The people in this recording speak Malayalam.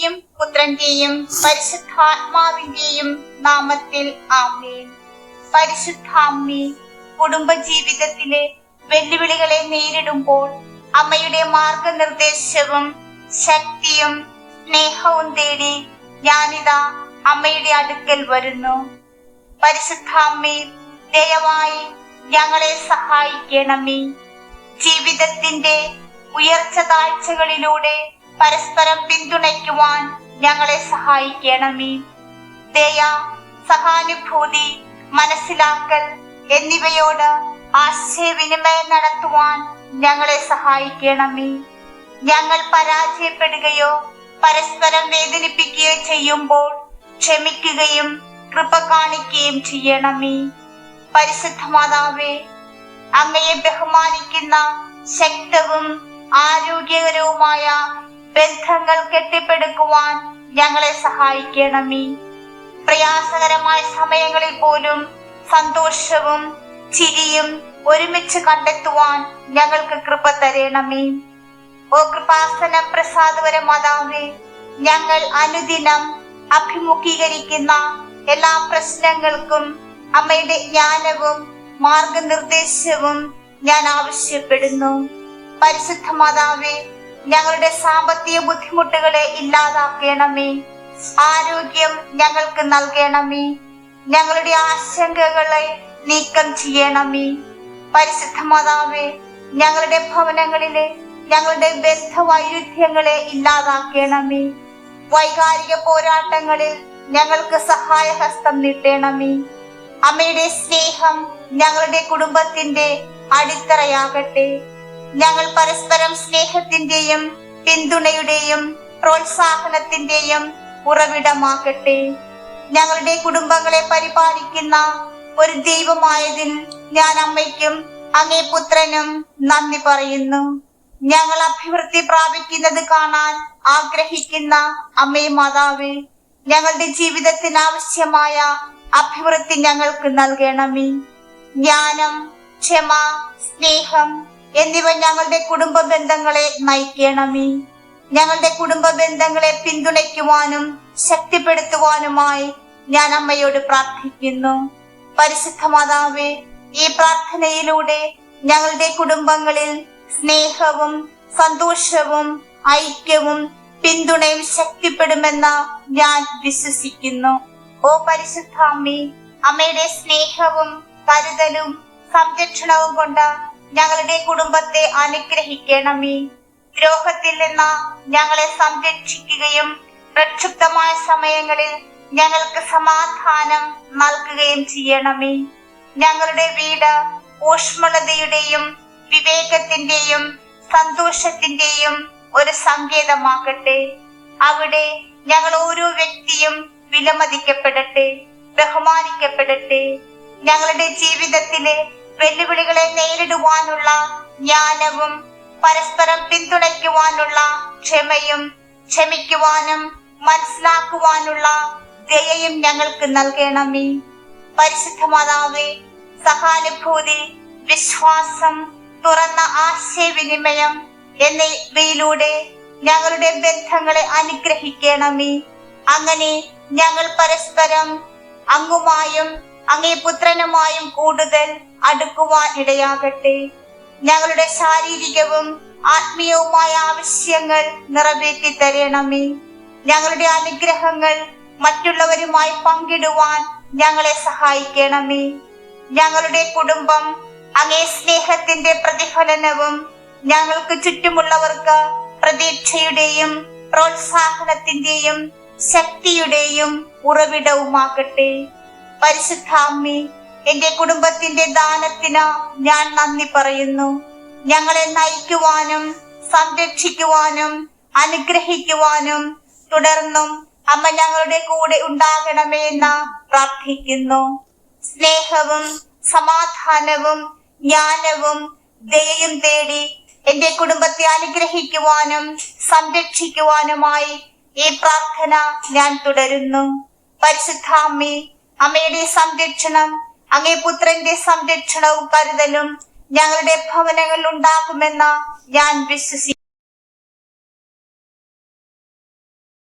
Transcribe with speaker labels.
Speaker 1: പിതാവിന്റെയും പുത്രന്റെയും പരിശുദ്ധാത്മാവിന്റെയും നാമത്തിൽ ആമേൻ. പരിശുദ്ധാമ്മേ, കുടുംബജീവിതത്തിലെ വെല്ലുവിളികളെ നേരിടുമ്പോൾ അമ്മയുടെ മാർഗനിർദ്ദേശവും ശക്തിയും സ്നേഹവും തേടി ഞാനിതാ അമ്മയുടെ അടുക്കൽ വരുന്നു. പരിശുദ്ധാമ്മേ, ദയവായി ഞങ്ങളെ സഹായിക്കണമേ. ജീവിതത്തിന്റെ ഉയർച്ച താഴ്ചകളിലൂടെ പരസ്പരം പിന്തുണയ്ക്കുവാൻ ഞങ്ങളെ സഹായിക്കണമേ. ദയ, സഹാനുഭൂതി, മനസ്സിലാക്കൽ എന്നിവയോട് ആശയവിനിമയം നടത്തുവാൻ ഞങ്ങളെ സഹായിക്കണമേ. ഞങ്ങൾ പരാജയപ്പെടുകയോ പരസ്പരം വേദനിപ്പിക്കുകയോ ചെയ്യുമ്പോൾ ക്ഷമിക്കുകയും കൃപ കാണിക്കുകയും ചെയ്യണമേ. പരിശുദ്ധ മാതാവേ, അങ്ങയെ ബഹുമാനിക്കുന്ന ശക്തവും ആരോഗ്യകരവുമായ ബന്ധങ്ങൾ കെട്ടിപ്പടുക്കുവാൻ ഞങ്ങളെ സഹായിക്കണമേ. പ്രയാസകരമായ സമയങ്ങളിൽ പോലും സന്തോഷവും ചിരിയും ഒരുമിച്ച് കണ്ടെത്തുവാൻ ഞങ്ങൾക്ക് കൃപ തരണമേ. ഓ കൃപാസന പ്രസാദവര മാതാവേ, ഞങ്ങൾ അനുദിനം അഭിമുഖീകരിക്കുന്ന എല്ലാ പ്രശ്നങ്ങൾക്കും അമ്മയുടെ ജ്ഞാനവും മാർഗനിർദ്ദേശവും ഞാൻ ആവശ്യപ്പെടുന്നു. പരിശുദ്ധ മാതാവേ, ഞങ്ങളുടെ സാമ്പത്തിക ബുദ്ധിമുട്ടുകളെ ഇല്ലാതാക്കണമേ. ആരോഗ്യം ഞങ്ങൾക്ക് നൽകണമേ. ഞങ്ങളുടെ ആശങ്കകളെ നീക്കം ചെയ്യണമേ. പരിശുദ്ധ മാതാവേ, ഞങ്ങളുടെ ഭവനങ്ങളിലെ ഞങ്ങളുടെ ബന്ധവൈരുദ്ധ്യങ്ങളെ ഇല്ലാതാക്കണമേ. വൈകാരിക പോരാട്ടങ്ങളിൽ ഞങ്ങൾക്ക് സഹായഹസ്തം നീട്ടണമേ. അമ്മയുടെ സ്നേഹം ഞങ്ങളുടെ കുടുംബത്തിന്റെ അടിത്തറയാകട്ടെ. ഞങ്ങൾ പരസ്പരം സ്നേഹത്തിന്റെയും പിന്തുണയുടെയും പ്രോത്സാഹനത്തിന്റെയും ഉറവിടമാകട്ടെ. ഞങ്ങളുടെ കുടുംബങ്ങളെ പരിപാലിക്കുന്ന ഒരു ദൈവമായതിൽ ഞാൻ അമ്മയ്ക്കും അങ്ങേ പുത്രനും നന്ദി പറയുന്നു. ഞങ്ങൾ അഭിവൃദ്ധി പ്രാപിക്കുന്നത് കാണാൻ ആഗ്രഹിക്കുന്ന അമ്മേ മാതാവേ, ഞങ്ങളുടെ ജീവിതത്തിന് ആവശ്യമായ അഭിവൃദ്ധി ഞങ്ങൾക്ക് നൽകണമേ. ജ്ഞാനം, ക്ഷമ, സ്നേഹം എന്നിവ ഞങ്ങളുടെ കുടുംബ ബന്ധങ്ങളെ നയിക്കണമേ. ഞങ്ങളുടെ കുടുംബ ബന്ധങ്ങളെ പിന്തുണയ്ക്കുവാനും ശക്തിപ്പെടുത്തുവാനുമായി ഞാൻ അമ്മയോട് പ്രാർത്ഥിക്കുന്നു. പരിശുദ്ധ മാതാവേ, ഈ പ്രാർത്ഥനയിലൂടെ ഞങ്ങളുടെ കുടുംബങ്ങളിൽ സ്നേഹവും സന്തോഷവും ഐക്യവും പിന്തുണയും ശക്തിപ്പെടുമെന്ന് ഞാൻ വിശ്വസിക്കുന്നു. ഓ പരിശുദ്ധ അമ്മേ, അമ്മയുടെ സ്നേഹവും കരുതലും സംരക്ഷണവും കൊണ്ട് ഞങ്ങളുടെ കുടുംബത്തെ അനുഗ്രഹിക്കണമേ. ദ്രോഹത്തിൽ നിന്ന് ഞങ്ങളെ സംരക്ഷിക്കുകയും പ്രക്ഷുബ്ധമായ സമയങ്ങളിൽ ഞങ്ങൾക്ക് സമാധാനം നൽകുകയും ചെയ്യണമേ. ഞങ്ങളുടെ വീട് ഊഷ്മളതയുടെയും വിവേകത്തിന്റെയും സന്തോഷത്തിന്റെയും ഒരു സങ്കേതമാകട്ടെ. അവിടെ ഞങ്ങൾ ഓരോ വ്യക്തിയും വിലമതിക്കപ്പെടട്ടെ, ബഹുമാനിക്കപ്പെടട്ടെ. ഞങ്ങളുടെ ജീവിതത്തിലെ വെല്ലുവിളികളെ നേരിടുവാനുള്ള ജ്ഞാനവും പരസ്പരം പിന്തുണയ്ക്കുവാനുള്ള ക്ഷമയും ക്ഷമിക്കുവാനും മനസ്സിലാക്കുവാനുള്ള ദയയും ഞങ്ങൾക്ക് നൽകണമേ. പരിശുദ്ധ മാതാവേ, സഹാനുഭൂതി, വിശ്വാസം, തുറന്ന ആശയവിനിമയം എന്നിവയിലൂടെ ഞങ്ങളുടെ ബന്ധങ്ങളെ അനുഗ്രഹിക്കണമേ. അങ്ങനെ ഞങ്ങൾ പരസ്പരം അങ്ങുമായും അങ്ങേ പുത്രനുമായും കൂടുതൽ അടുക്കുവാൻ ഇടയാകട്ടെ. ഞങ്ങളുടെ ശാരീരികവും ആത്മീയവുമായ ആവശ്യങ്ങൾ നിറവേറ്റി തരണമേ. ഞങ്ങളുടെ അനുഗ്രഹങ്ങൾ മറ്റുള്ളവരുമായി പങ്കിടുവാൻ ഞങ്ങളെ സഹായിക്കണമേ. ഞങ്ങളുടെ കുടുംബം അങ്ങേ സ്നേഹത്തിന്റെ പ്രതിഫലനവും ഞങ്ങൾക്ക് ചുറ്റുമുള്ളവർക്ക് പ്രതീക്ഷയുടെയും പ്രോത്സാഹനത്തിന്റെയും ശക്തിയുടെയും ഉറവിടവുമാകട്ടെ. പരിശുദ്ധ അമ്മേ, എന്റെ കുടുംബത്തിന്റെ ദാനത്തിന് ഞാൻ നന്ദി പറയുന്നു. ഞങ്ങളെ നയിക്കുവാനും സംരക്ഷിക്കുവാനും അനുഗ്രഹിക്കുവാനും തുടർന്നും അമ്മ ഞങ്ങളുടെ കൂടെ ഉണ്ടാകണമേ എന്ന് പ്രാർത്ഥിക്കുന്നു. സ്നേഹവും സമാധാനവും ജ്ഞാനവും ദയയും തേടി എന്റെ കുടുംബത്തെ അനുഗ്രഹിക്കുവാനും സംരക്ഷിക്കുവാനുമായി ഈ പ്രാർത്ഥന ഞാൻ തുടരുന്നു. പരിശുദ്ധ അമ്മേ, അമ്മയുടെ സംരക്ഷണം, അങ്ങേ പുത്രന്റെ സംരക്ഷണവും കരുതലും ഞങ്ങളുടെ ഭവനങ്ങളിൽ ഉണ്ടാകുമെന്ന് ഞാൻ വിശ്വസിക്കുന്നു.